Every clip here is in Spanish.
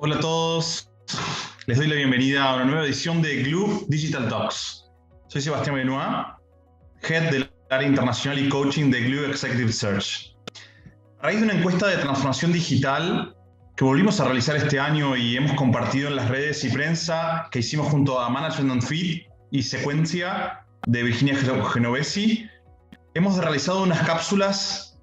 Hola a todos, les doy la bienvenida a una nueva edición de Glue Digital Talks. Soy Sebastián Benoit, Head del área internacional y coaching de Glue Executive Search. A raíz de una encuesta de transformación digital que volvimos a realizar este año y hemos compartido en las redes y prensa que hicimos junto a Management on Feed y Secuencia de Virginia Genovesi, hemos realizado unas cápsulas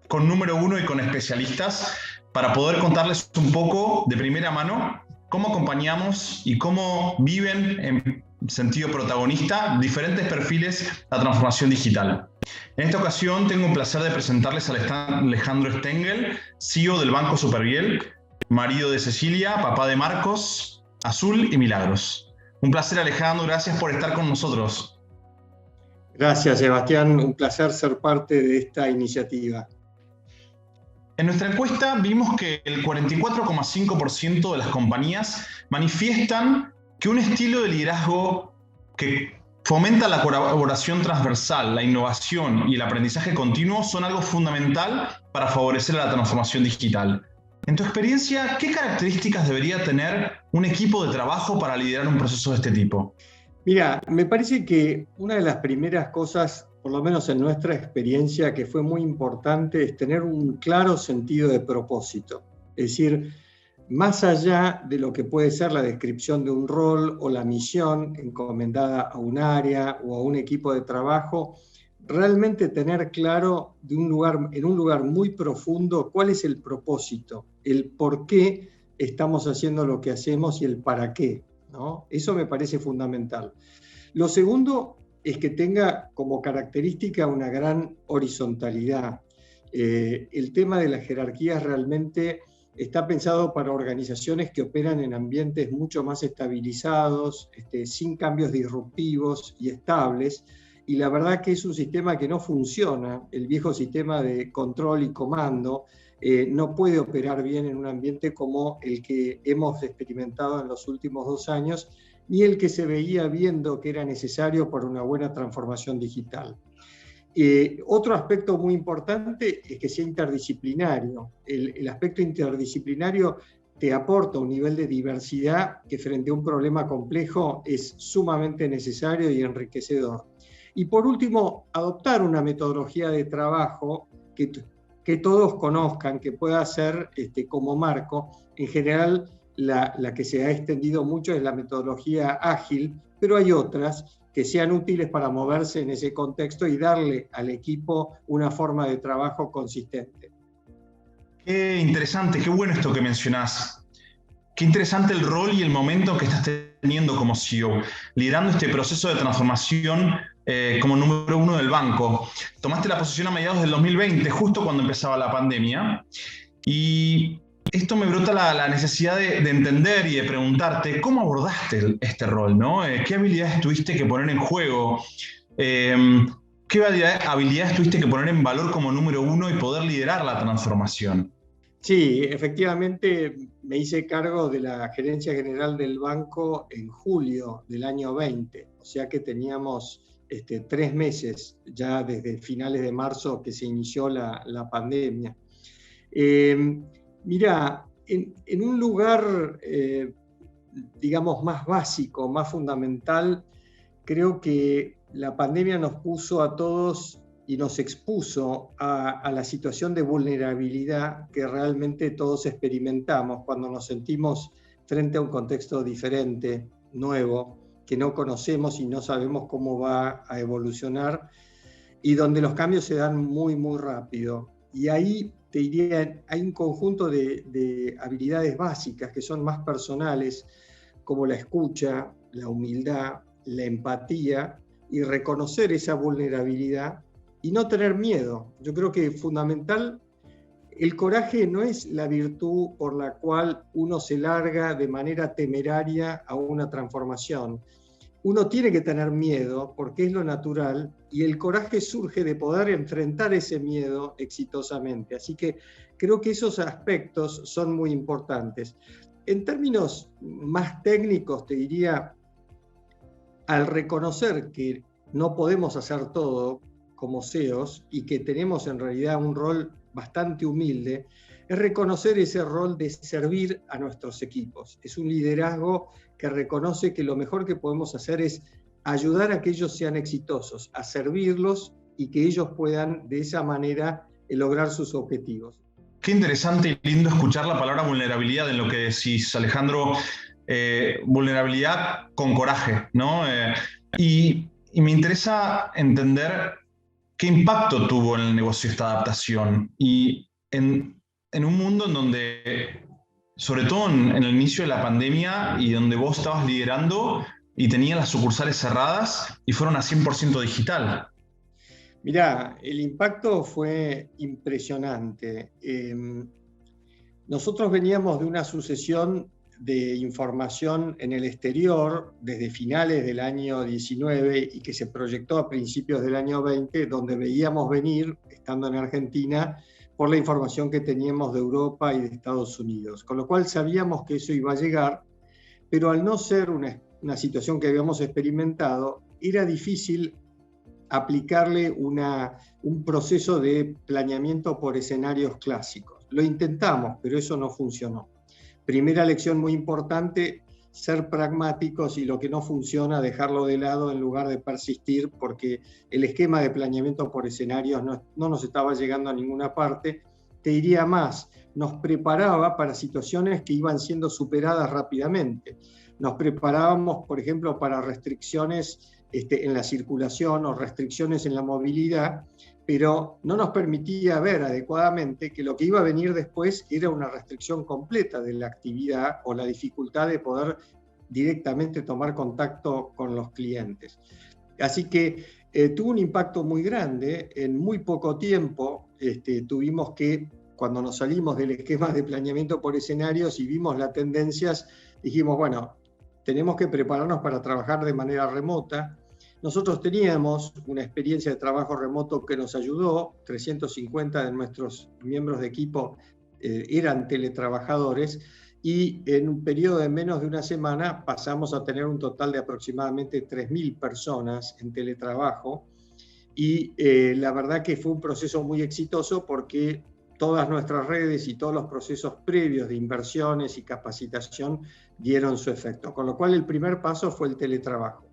con número uno y con especialistas para poder contarles un poco de primera mano cómo acompañamos y cómo viven en sentido protagonista diferentes perfiles la transformación digital. En esta ocasión tengo un placer de presentarles a Alejandro Stengel, CEO del Banco Superviel, marido de Cecilia, papá de Marcos, Azul y Milagros. Un placer, Alejandro, gracias por estar con nosotros. Gracias, Sebastián, un placer ser parte de esta iniciativa. En nuestra encuesta vimos que el 44,5% de las compañías manifiestan que un estilo de liderazgo que fomenta la colaboración transversal, la innovación y el aprendizaje continuo son algo fundamental para favorecer la transformación digital. En tu experiencia, ¿qué características debería tener un equipo de trabajo para liderar un proceso de este tipo? Mira, me parece que una de las primeras cosas, por lo menos en nuestra experiencia, que fue muy importante, es tener un claro sentido de propósito. Es decir, más allá de lo que puede ser la descripción de un rol o la misión encomendada a un área o a un equipo de trabajo, realmente tener claro en un lugar muy profundo cuál es el propósito, el por qué estamos haciendo lo que hacemos y el para qué, ¿no? Eso me parece fundamental. Lo segundo es que tenga como característica una gran horizontalidad. El tema de las jerarquías realmente está pensado para organizaciones que operan en ambientes mucho más estabilizados, sin cambios disruptivos y estables, y la verdad que es un sistema que no funciona. El viejo sistema de control y comando no puede operar bien en un ambiente como el que hemos experimentado en los últimos 2 años, ni el que se veía viendo que era necesario por una buena transformación digital. Otro aspecto muy importante es que sea interdisciplinario. El aspecto interdisciplinario te aporta un nivel de diversidad que frente a un problema complejo es sumamente necesario y enriquecedor. Y por último, adoptar una metodología de trabajo que todos conozcan, que pueda ser como marco. En general, la que se ha extendido mucho es la metodología ágil, pero hay otras que sean útiles para moverse en ese contexto y darle al equipo una forma de trabajo consistente. Qué interesante, qué bueno esto que mencionás. Qué interesante el rol y el momento que estás teniendo como CEO, liderando este proceso de transformación como número uno del banco. Tomaste la posición a mediados del 2020, justo cuando empezaba la pandemia, y esto me brota la necesidad de entender y de preguntarte cómo abordaste este rol, ¿no? ¿Qué habilidades tuviste que poner en juego? ¿Qué habilidades tuviste que poner en valor como número uno y poder liderar la transformación? Sí, efectivamente me hice cargo de la gerencia general del banco en julio del año 20, o sea que teníamos 3 meses ya desde finales de marzo que se inició la pandemia. Mira, en un lugar, digamos, más básico, más fundamental, creo que la pandemia nos puso a todos y nos expuso a la situación de vulnerabilidad que realmente todos experimentamos cuando nos sentimos frente a un contexto diferente, nuevo, que no conocemos y no sabemos cómo va a evolucionar, y donde los cambios se dan muy, muy rápido. Y ahí te diría, hay un conjunto de habilidades básicas que son más personales, como la escucha, la humildad, la empatía y reconocer esa vulnerabilidad y no tener miedo. Yo creo que es fundamental. El coraje no es la virtud por la cual uno se larga de manera temeraria a una transformación. Uno tiene que tener miedo porque es lo natural y el coraje surge de poder enfrentar ese miedo exitosamente. Así que creo que esos aspectos son muy importantes. En términos más técnicos, te diría, al reconocer que no podemos hacer todo como CEOs y que tenemos en realidad un rol bastante humilde, es reconocer ese rol de servir a nuestros equipos. Es un liderazgo que reconoce que lo mejor que podemos hacer es ayudar a que ellos sean exitosos, a servirlos y que ellos puedan de esa manera lograr sus objetivos. Qué interesante y lindo escuchar la palabra vulnerabilidad en lo que decís, Alejandro. Vulnerabilidad con coraje, ¿no? Y me interesa entender qué impacto tuvo en el negocio esta adaptación. Y en un mundo en donde, sobre todo en el inicio de la pandemia, y donde vos estabas liderando y tenías las sucursales cerradas y fueron a 100% digital. Mirá, el impacto fue impresionante. Nosotros veníamos de una sucesión de información en el exterior desde finales del año 19 y que se proyectó a principios del año 20, donde veíamos venir, estando en Argentina, por la información que teníamos de Europa y de Estados Unidos. Con lo cual sabíamos que eso iba a llegar, pero al no ser una situación que habíamos experimentado, era difícil aplicarle un proceso de planeamiento por escenarios clásicos. Lo intentamos, pero eso no funcionó. Primera lección muy importante, ser pragmáticos y lo que no funciona, dejarlo de lado en lugar de persistir, porque el esquema de planeamiento por escenarios no nos estaba llegando a ninguna parte. Te diría más, nos preparaba para situaciones que iban siendo superadas rápidamente. Nos preparábamos, por ejemplo, para restricciones en la circulación o restricciones en la movilidad, pero no nos permitía ver adecuadamente que lo que iba a venir después era una restricción completa de la actividad o la dificultad de poder directamente tomar contacto con los clientes. Así que tuvo un impacto muy grande. En muy poco tiempo tuvimos que, cuando nos salimos del esquema de planeamiento por escenarios y vimos las tendencias, dijimos, bueno, tenemos que prepararnos para trabajar de manera remota. Nosotros teníamos una experiencia de trabajo remoto que nos ayudó. 350 de nuestros miembros de equipo eran teletrabajadores y en un periodo de menos de una semana pasamos a tener un total de aproximadamente 3.000 personas en teletrabajo y la verdad que fue un proceso muy exitoso porque todas nuestras redes y todos los procesos previos de inversiones y capacitación dieron su efecto, con lo cual el primer paso fue el teletrabajo.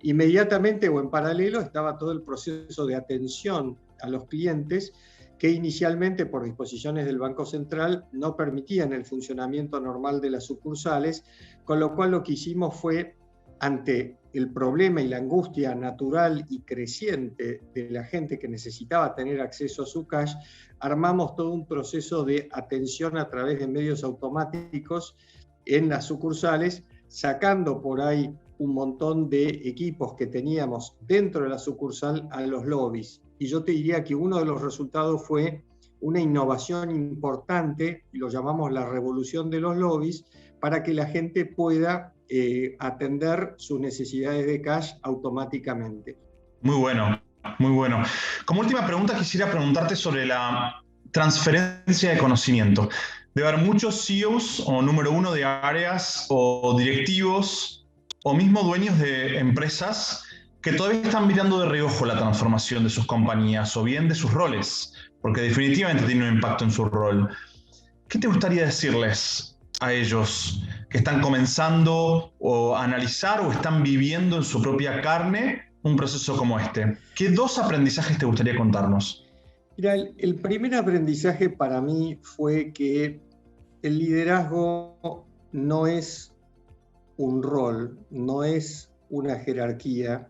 Inmediatamente o en paralelo estaba todo el proceso de atención a los clientes que inicialmente por disposiciones del Banco Central no permitían el funcionamiento normal de las sucursales, con lo cual lo que hicimos fue, ante el problema y la angustia natural y creciente de la gente que necesitaba tener acceso a su cash, armamos todo un proceso de atención a través de medios automáticos en las sucursales, sacando por ahí un montón de equipos que teníamos dentro de la sucursal a los lobbies. Y yo te diría que uno de los resultados fue una innovación importante, y lo llamamos la revolución de los lobbies, para que la gente pueda atender sus necesidades de cash automáticamente. Muy bueno, muy bueno. Como última pregunta quisiera preguntarte sobre la transferencia de conocimiento. Debe haber muchos CEOs o número uno de áreas o directivos o mismo dueños de empresas que todavía están mirando de reojo la transformación de sus compañías o bien de sus roles, porque definitivamente tiene un impacto en su rol. ¿Qué te gustaría decirles a ellos que están comenzando o a analizar o están viviendo en su propia carne un proceso como este? ¿Qué dos aprendizajes te gustaría contarnos? Mira, el primer aprendizaje para mí fue que el liderazgo no es un rol, no es una jerarquía,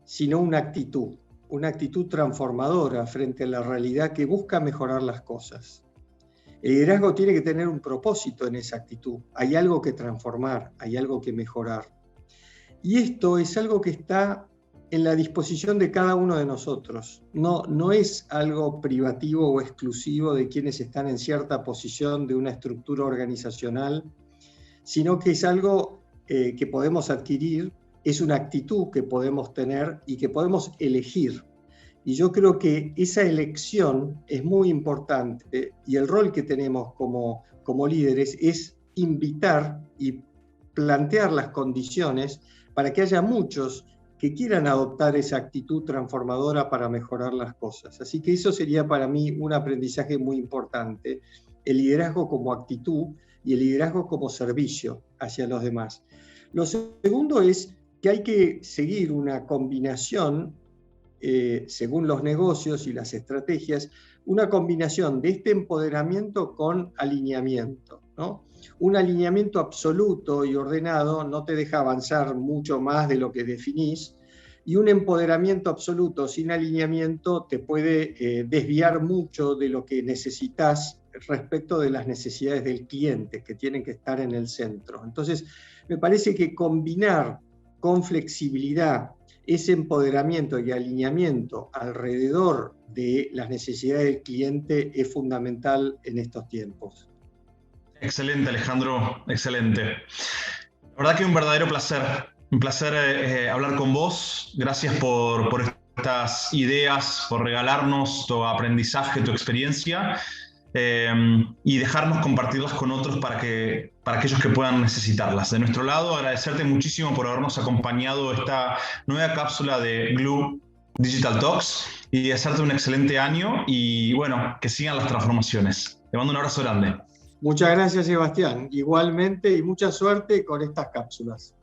sino una actitud transformadora frente a la realidad que busca mejorar las cosas. El liderazgo tiene que tener un propósito en esa actitud. Hay algo que transformar, hay algo que mejorar. Y esto es algo que está en la disposición de cada uno de nosotros. No es algo privativo o exclusivo de quienes están en cierta posición de una estructura organizacional, sino que es algo que podemos adquirir, es una actitud que podemos tener y que podemos elegir. Y yo creo que esa elección es muy importante y el rol que tenemos como líderes es invitar y plantear las condiciones para que haya muchos que quieran adoptar esa actitud transformadora para mejorar las cosas. Así que eso sería para mí un aprendizaje muy importante. el liderazgo como actitud y el liderazgo como servicio hacia los demás. Lo segundo es que hay que seguir una combinación, según los negocios y las estrategias, una combinación de este empoderamiento con alineamiento, ¿no? Un alineamiento absoluto y ordenado no te deja avanzar mucho más de lo que definís, y un empoderamiento absoluto sin alineamiento te puede desviar mucho de lo que necesitas respecto de las necesidades del cliente, que tienen que estar en el centro. Entonces, me parece que combinar con flexibilidad ese empoderamiento y alineamiento alrededor de las necesidades del cliente es fundamental en estos tiempos. Excelente, Alejandro, excelente. La verdad que un verdadero placer. Un placer hablar con vos. Gracias por estas ideas, por regalarnos tu aprendizaje, tu experiencia y dejarnos compartirlas con otros para aquellos que puedan necesitarlas. De nuestro lado, agradecerte muchísimo por habernos acompañado a esta nueva cápsula de Glue Digital Talks y desearte un excelente año y bueno, que sigan las transformaciones. Te mando un abrazo grande. Muchas gracias, Sebastián. Igualmente, y mucha suerte con estas cápsulas.